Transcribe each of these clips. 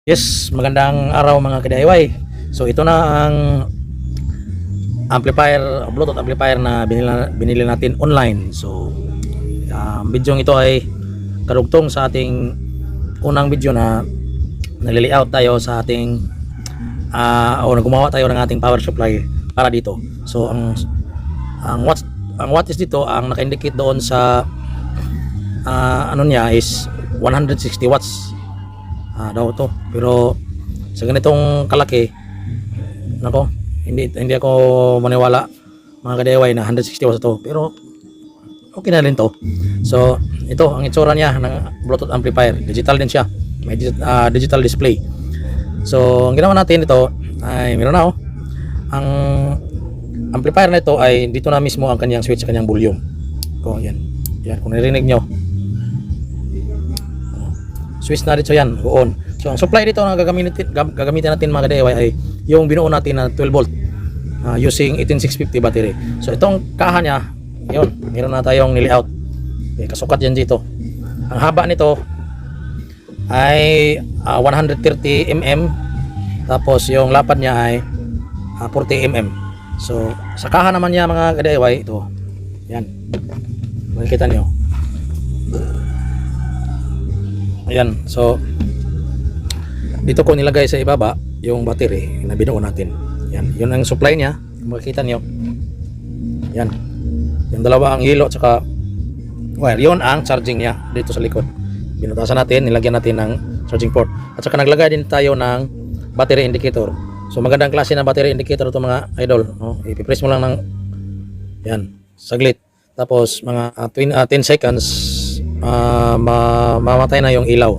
Yes, magandang araw mga ka-DIY. So ito na ang amplifier, Bluetooth amplifier na binili natin online. So video ito ay karugtong sa ating unang video na nali-layout tayo sa ating o gumawa tayo ng ating power supply para dito. So ang wattage dito, ang naka-indicate doon sa ano niya is 160 watts. Daw to, pero sa ganitong kalaki nako, hindi ako maniwala mga ka-DIY na 160 watts to, pero okay na rin to. So ito ang itsura niya ng Bluetooth amplifier, digital din siya, may digital display. So ang ginawa natin ito ay meron na ang amplifier na ito ay dito na mismo ang kanyang switch, kanyang volume ko. Yan kung narinig nyo, switch na dito yan, on. So ang supply dito na gagamitin natin mga ka-DIY ay yung binuo natin na 12 volt using 18650 battery. So itong kaha niya, yun, meron na tayong nili-out. Okay, kasukat yan dito. Ang haba nito ay 130 mm, tapos yung lapad niya ay 40 mm. So sa kaha naman niya mga ka-DIY, ito yan, makikita nyo. Ayan, so dito ko nilagay sa ibaba yung battery na binuo natin. Yan, yun ang supply niya, makikita nyo. Yan, yung dalawa ang hilo at saka wire, yun ang charging niya dito sa likod. Binutasan natin, nilagyan natin ng charging port, at saka naglagay din tayo ng battery indicator. So magandang klase ng battery indicator ito mga idol, no? Ipipress mo lang ng yan, saglit, tapos mga 10 seconds mamatay na yung ilaw.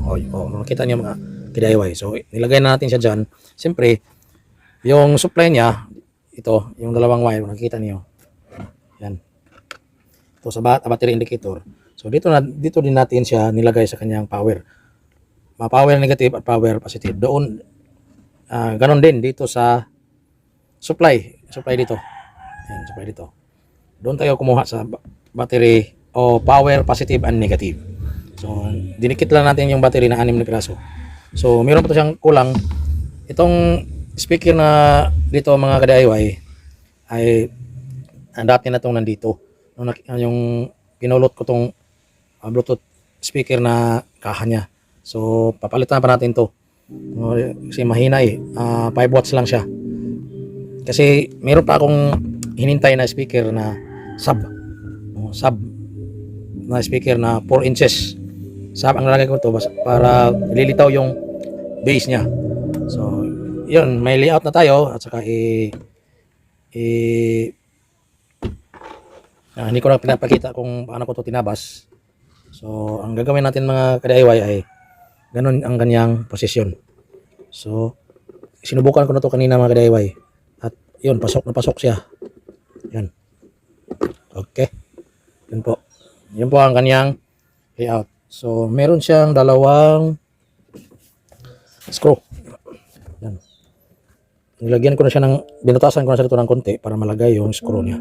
Makita niyo mga ka-DIY. So nilagay na natin siya dyan. Siyempre yung supply niya, ito yung dalawang wire, nakikita niyo yan, ito sa battery indicator. So dito din natin siya nilagay sa kanyang power, power negative at power positive. Doon ganon din dito sa supply dito. Yan, supply dito. Doon tayo kumuha sa battery o power positive and negative. So dinikit lang natin yung battery na 6 na piraso. So meron pa to siyang kulang. Itong speaker na dito mga ka-DIY ay dati na itong nandito, yung pinulot ko tong Bluetooth speaker na kaha niya. So papalitan pa natin to kasi mahina 5 watts lang siya. Kasi meron pa akong hinintay na speaker na sub na speaker na 4 inches. Sab ang lalagay ko to para lilitaw yung base niya. So yun, may layout na tayo, at saka hindi ko na pinapakita kung paano ko to tinabas. So ang gagawin natin mga ka-DIY ay ganun ang kanyang posisyon. So sinubukan ko na to kanina mga ka-DIY, at yun, pasok na pasok siya. Yan, okay, yun po ang kanyang layout. So meron siyang dalawang screw. Yan, nilagyan ko na siya binutasan ko na siya ito ng konti para malagay yung screw niya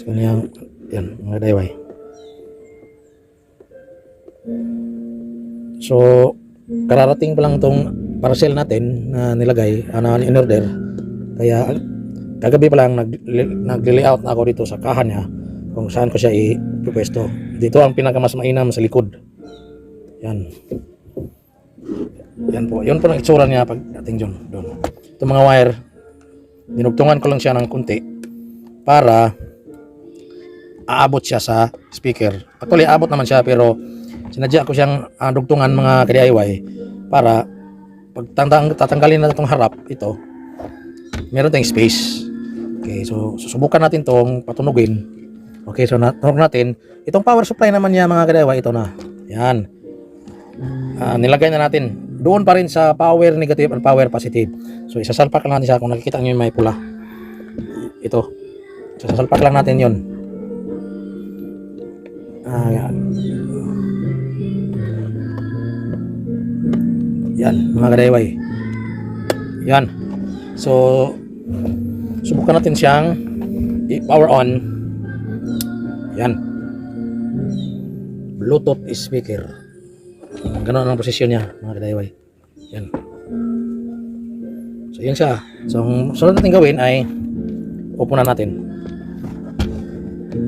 sa kanyang, yan mga ka-DIY. So kararating pa lang itong parcel natin na nilagay, na in-order, kaya kagabi pa lang nag-layout na ako dito sa kaha niya kung saan ko siya ipupwesto. Dito ang pinakamas mainam sa likod. Yan po, yun po ang itsura niya pagdating doon. Itong mga wire, dinugtungan ko lang siya ng kunti para aabot siya sa speaker. Actually aabot naman siya, pero sinadya ko siyang dugtungan mga ka-DIY para pag tatanggalin na itong harap, ito meron tayong space. Okay, so susubukan natin tong patunugin. Okay, so natunog natin itong power supply naman niya mga ka-DIY. Ito na yan, nilagay na natin doon pa rin sa power negative at power positive. So isasalpak lang natin siya. Kung nakikita nyo may pula, ito, so isasalpak lang natin yun. Yan mga ka-DIY. Yan, so subukan natin siyang i-power on. Yan, Bluetooth speaker. Ganun ang posisyon niya mga ka-DIY. Yan. So yun siya. So ang sunod natin gawin ay upunan natin.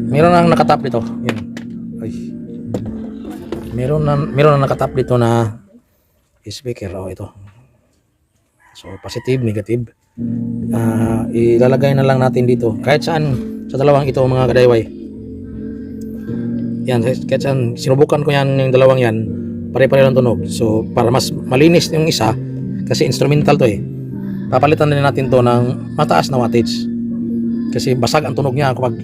Meron nang nakatap dito. Yan. Ay. Meron na nakatap dito na speaker. Oh, ito. So positive, negative. Ilalagay na lang natin dito. Kahit saan sa dalawang ito mga kadayway. Yan, kahit saan sinubukan ko yan yung dalawang yan. Pare-pare lang tunog. So para mas malinis yung isa kasi instrumental to eh. Papalitan din natin to ng mataas na wattage. Kasi basag ang tunog niya kapag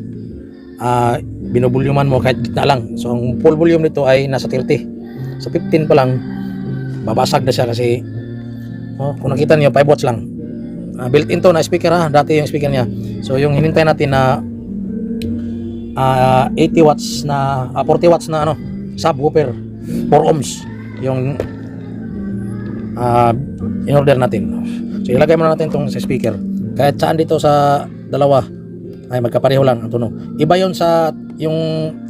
binubulyuman mo kahit gitna lang. So ang full volume nito ay nasa 30. Sa 15 pa lang babasag na siya kasi kung nakita niyo 5 watts lang. Built-in to na speaker dati yung speaker niya. So yung hinintay natin na 80 watts na 40 watts na subwoofer 4 ohms yung in order natin. So ilagay muna natin tong sa speaker. Kahit saan dito sa dalawa ay magkapareho lang ang tunog. Iba yon sa yung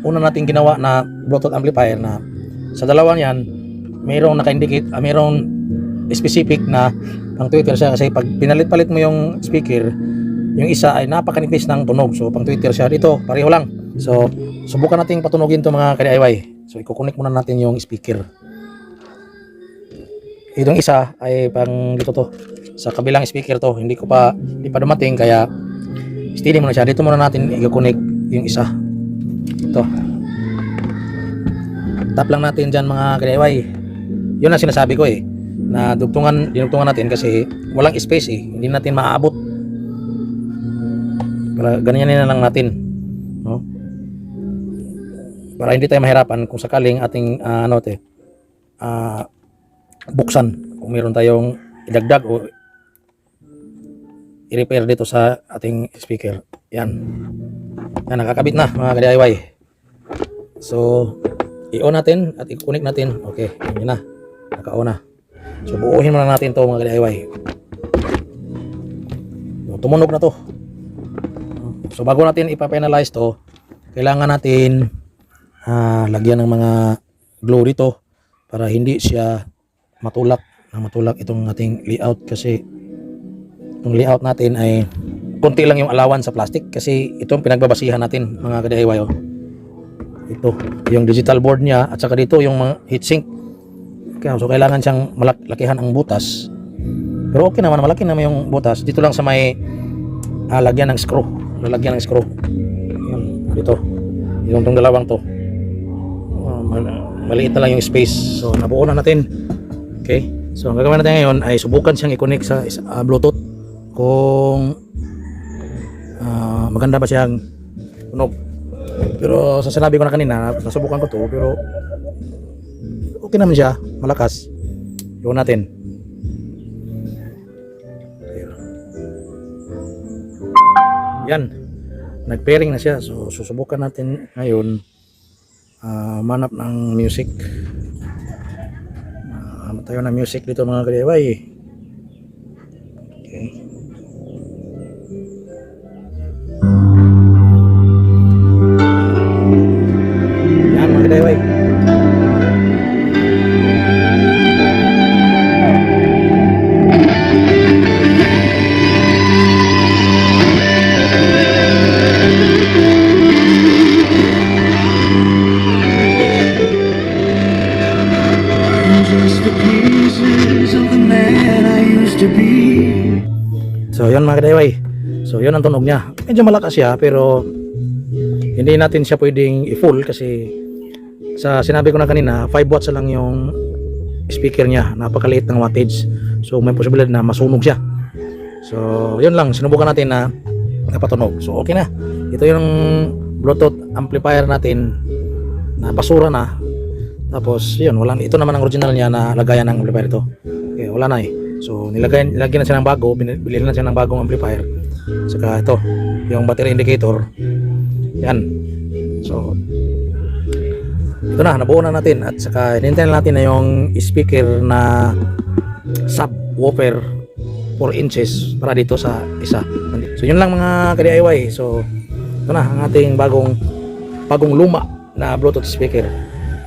una nating ginawa na Bluetooth amplifier na sa dalawa yan mayroong naka-indicate, mayroong specific na pang tweeter siya kasi pag pinalit-palit mo yung speaker, yung isa ay napakanipis ng tunog. So pang tweeter siya. Dito pareho lang. So subukan nating patunogin to mga ka-DIY. So i-connect muna natin yung speaker. Itong isa ay pang dito to. Sa kabilang speaker to. Hindi pa dumating kaya steady muna siya. Dito muna natin i-connect yung isa. Ito. Tap lang natin dyan mga ka-DIY. Yun ang sinasabi ko eh. Na dinugtungan natin kasi walang space eh. Hindi natin maaabot. Para ganyan na lang natin. No? Para hindi tayo mahirapan kung sakaling ating buksan kung meron tayong idagdag o i-repair dito sa ating speaker. Yan. Yan, nakakabit na mga ka-DIY. So i-on natin at i-connect natin. Okay, yun na. Naka-on na. So buuhin muna natin to mga ka-DIY. Tumunog na to. So bago natin ipa-penalize to, kailangan natin lagyan ng mga glue dito para hindi siya matulak itong ating layout kasi yung layout natin ay konti lang yung allowance sa plastic kasi itong pinagbabasihan natin mga ka-DIY. Ito yung digital board niya at saka dito yung mga heatsink. Okay, so kailangan siyang malakihan ang butas, pero okay naman, malaki naman yung butas. Dito lang sa may lalagyan ng screw. Yan, dito yung tong dalawang to. Maliit na lang yung space. So nabuo na natin. Okay, so ang gagawin natin ngayon ay subukan siyang i-connect sa Bluetooth kung maganda ba siyang tunog. Pero sa sinabi ko na kanina, nasubukan ko to pero okay naman siya, malakas. Iwan natin. Yan, nag-pairing na siya. So susubukan natin ngayon manap ng music. Tayo ng music dito mga ka-DIY. Okay. Yan mga ka-DIY. So yun mga ka-DIY. So yun ang tunog niya. Medyo malakas siya pero hindi natin siya pwedeng i-full kasi sa sinabi ko na kanina 5 watts lang yung speaker niya. Napakaliit ng wattage. So may posibilidad na masunog siya. So yun lang, sinubukan natin na napatunog. So okay na. Ito yung Bluetooth amplifier natin na basura na. Tapos yun, ito naman ang original niya na lagayan ng amplifier ito. Okay, wala na eh. So nilagyan na siya ng bago, binili na siya ng bagong amplifier. Saka ito, yung battery indicator. Yan. So ito na, nabuo na natin at saka hinintay natin na yung speaker na subwoofer 4 inches para dito sa isa. So yun lang mga ka-DIY. So ito na ang ating bagong luma na Bluetooth speaker.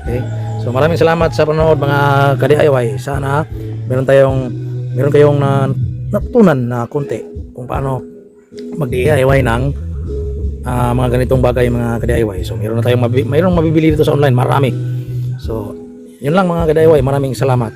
Okay? So maraming salamat sa panonood mga ka-DIY. Sana meron kayong natutunan na konti kung paano mag-DIY ng mga ganitong bagay, mga ka-DIY. So mayroong mabibili dito sa online, marami. So yun lang mga ka-DIY, maraming salamat.